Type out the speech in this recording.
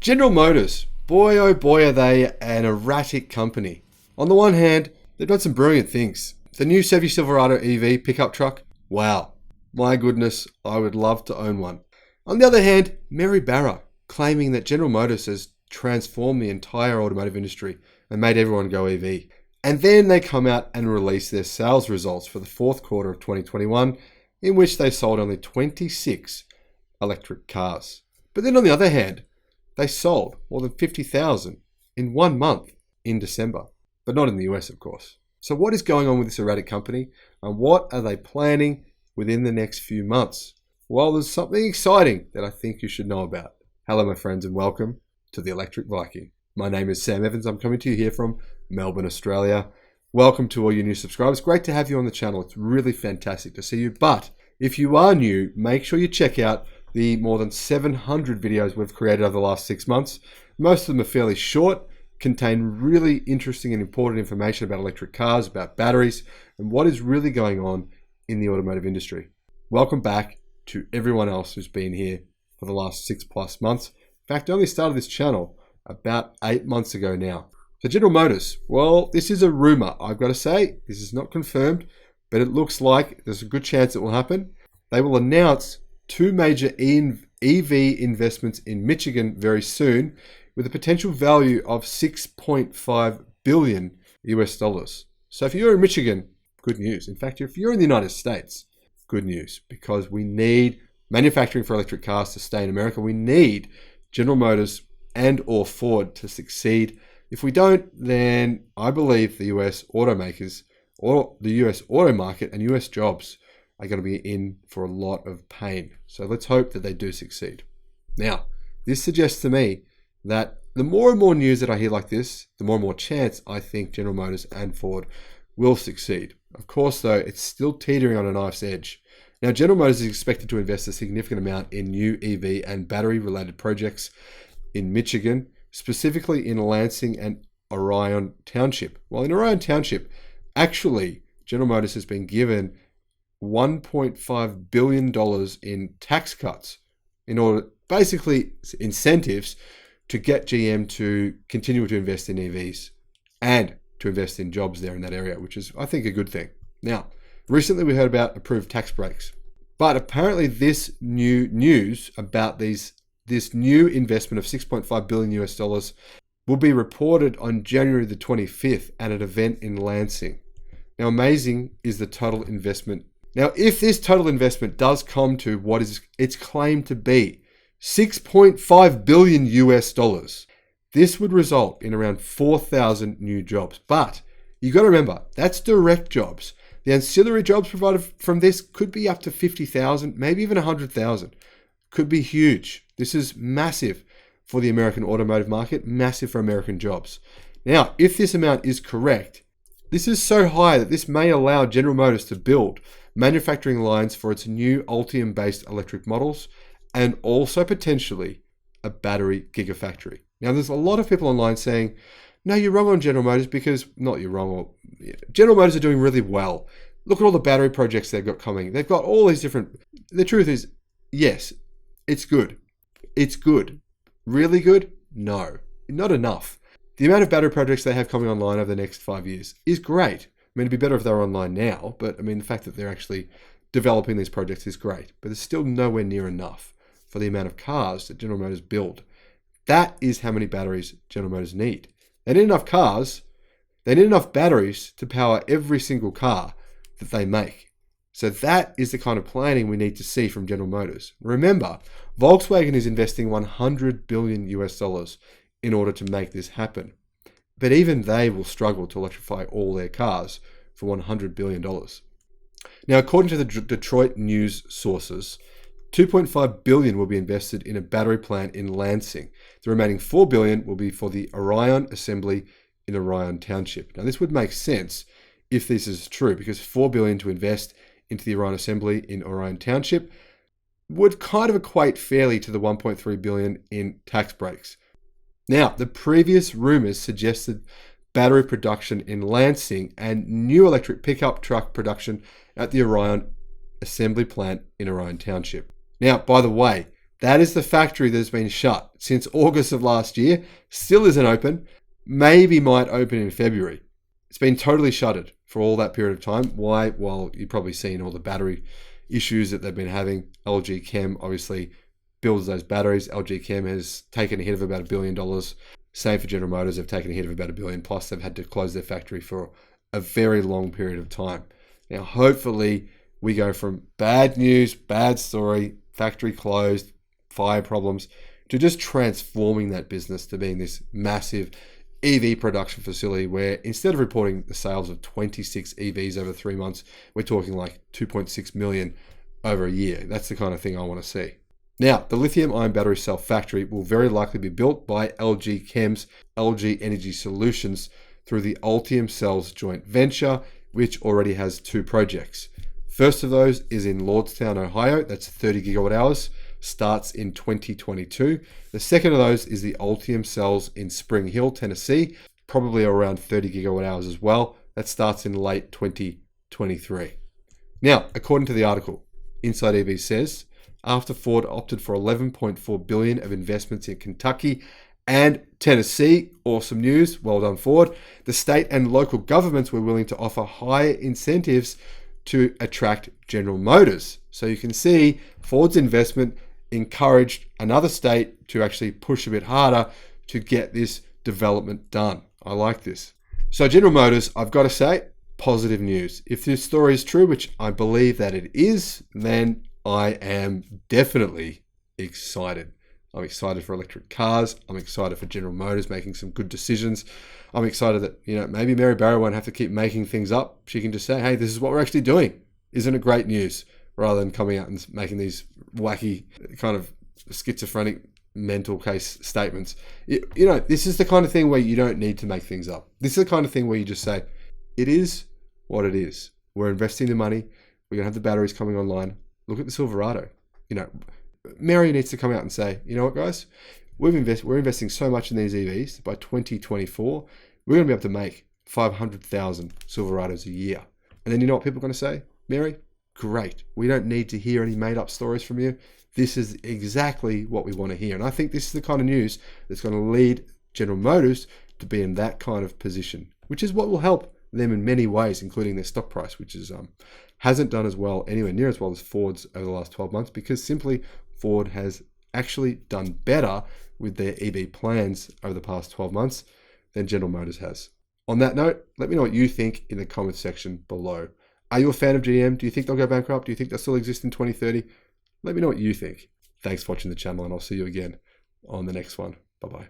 General Motors, boy oh boy are they an erratic company. On the one hand, they've done some brilliant things. The new Chevy Silverado EV pickup truck, wow. My goodness, I would love to own one. On the other hand, Mary Barra claiming that General Motors has transformed the entire automotive industry and made everyone go EV. And then they come out and release their sales results for the fourth quarter of 2021, in which they sold only 26 electric cars. But then on the other hand, they sold more than 50,000 in 1 month in December, but not in the US, of course. So what is going on with this erratic company, and what are they planning within the next few months? Well, there's something exciting that I think you should know about. Hello, my friends, and welcome to the Electric Viking. My name is Sam Evans. I'm coming to you here from Melbourne, Australia. Welcome to all you new subscribers. Great to have you on the channel. It's really fantastic to see you. But if you are new, make sure you check out the more than 700 videos we've created over the last 6 months. Most of them are fairly short, contain really interesting and important information about electric cars, about batteries, and what is really going on in the automotive industry. Welcome back to everyone else who's been here for the last 6+ months. In fact, I only started this channel about 8 months ago now. So General Motors, well, this is a rumor. I've got to say, this is not confirmed, but it looks like there's a good chance it will happen. They will announce 2 major EV investments in Michigan very soon, with a potential value of $6.5 billion US dollars. So if you're in Michigan, good news. In fact, if you're in the United States, good news, because we need manufacturing for electric cars to stay in America. We need General Motors and or Ford to succeed. If we don't, then I believe the US automakers or the US auto market and US jobs are going to be in for a lot of pain. So let's hope that they do succeed. Now, this suggests to me that the more and more news that I hear like this, the more and more chance I think General Motors and Ford will succeed. Of course, though, it's still teetering on a knife's edge. Now, General Motors is expected to invest a significant amount in new EV and battery-related projects in Michigan, specifically in Lansing and Orion Township. Well, in Orion Township, actually, General Motors has been given $1.5 billion in tax cuts in order, basically incentives to get GM to continue to invest in EVs and to invest in jobs there in that area, which is, I think, a good thing. Now, recently we heard about approved tax breaks, but apparently this new news about this new investment of $6.5 billion US dollars will be reported on January the 25th at an event in Lansing. Now, amazing is the total investment. Now, if this total investment does come to what is its claimed to be, $6.5 billion US dollars, this would result in around 4,000 new jobs. But you got to remember, that's direct jobs. The ancillary jobs provided from this could be up to 50,000, maybe even 100,000. Could be huge. This is massive for the American automotive market, massive for American jobs. Now, if this amount is correct, this is so high that this may allow General Motors to build manufacturing lines for its new Ultium-based electric models and also potentially a battery gigafactory. Now, there's a lot of people online saying, no, you're wrong on General Motors because, not you're wrong, or General Motors are doing really well. Look at all the battery projects they've got coming. They've got all these different, the truth is, yes, it's good. It's good. Really good? No, not enough. The amount of battery projects they have coming online over the next 5 years is great. I mean, it'd be better if they were online now, but I mean, the fact that they're actually developing these projects is great, but it's still nowhere near enough for the amount of cars that General Motors build. That is how many batteries General Motors need. They need enough cars, they need enough batteries to power every single car that they make. So that is the kind of planning we need to see from General Motors. Remember, Volkswagen is investing $100 billion US dollars in order to make this happen. But even they will struggle to electrify all their cars for $100 billion. Now, according to the Detroit news sources, $2.5 billion will be invested in a battery plant in Lansing. The remaining $4 billion will be for the Orion assembly in Orion Township. Now, this would make sense if this is true, because $4 billion to invest into the Orion assembly in Orion Township would kind of equate fairly to the $1.3 billion in tax breaks. Now, the previous rumors suggested battery production in Lansing and new electric pickup truck production at the Orion assembly plant in Orion Township. Now, by the way, That is the factory that has been shut since August of last year, still isn't open, maybe might open in February. It's been totally shuttered for all that period of time. Why? Well, you've probably seen all the battery issues that they've been having. LG Chem obviously builds those batteries. LG Chem has taken a hit of about $1 billion. Same for General Motors, they've taken a hit of about $1 billion, plus they've had to close their factory for a very long period of time. Now, hopefully we go from bad news, bad story, factory closed, fire problems, to just transforming that business to being this massive EV production facility where instead of reporting the sales of 26 EVs over 3 months, we're talking like 2.6 million over a year. That's the kind of thing I want to see. Now, the lithium-ion battery cell factory will very likely be built by LG Chem's LG Energy Solutions through the Ultium Cells joint venture, which already has 2 projects. First of those is in Lordstown, Ohio. That's 30 gigawatt hours. Starts in 2022. The second of those is the Ultium Cells in Spring Hill, Tennessee, probably around 30 gigawatt hours as well. That starts in late 2023. Now, according to the article, Inside EV says, after Ford opted for $11.4 billion of investments in Kentucky and Tennessee, awesome news, well done Ford, the state and local governments were willing to offer higher incentives to attract General Motors. So you can see Ford's investment encouraged another state to actually push a bit harder to get this development done. I like this. So General Motors, I've got to say, positive news. If this story is true, which I believe that it is, then I am definitely excited. I'm excited for electric cars. I'm excited for General Motors making some good decisions. I'm excited that, maybe Mary Barra won't have to keep making things up. She can just say, hey, this is what we're actually doing. Isn't it great news? Rather than coming out and making these wacky kind of schizophrenic mental case statements. This is the kind of thing where you don't need to make things up. This is the kind of thing where you just say, it is what it is. We're investing the money. We're going to have the batteries coming online. Look at the Silverado. Mary needs to come out and say, you know what, guys? We're investing so much in these EVs that by 2024, we're going to be able to make 500,000 Silverados a year. And then you know what people are going to say? Mary, great. We don't need to hear any made up stories from you. This is exactly what we want to hear. And I think this is the kind of news that's going to lead General Motors to be in that kind of position, which is what will help them in many ways, including their stock price, which is hasn't done as well, anywhere near as well as Ford's over the last 12 months, because simply Ford has actually done better with their EV plans over the past 12 months than General Motors has. On that note, let me know what you think in the comments section below. Are you a fan of GM? Do you think they'll go bankrupt? Do you think they'll still exist in 2030? Let me know what you think. Thanks for watching the channel, and I'll see you again on the next one. Bye-bye.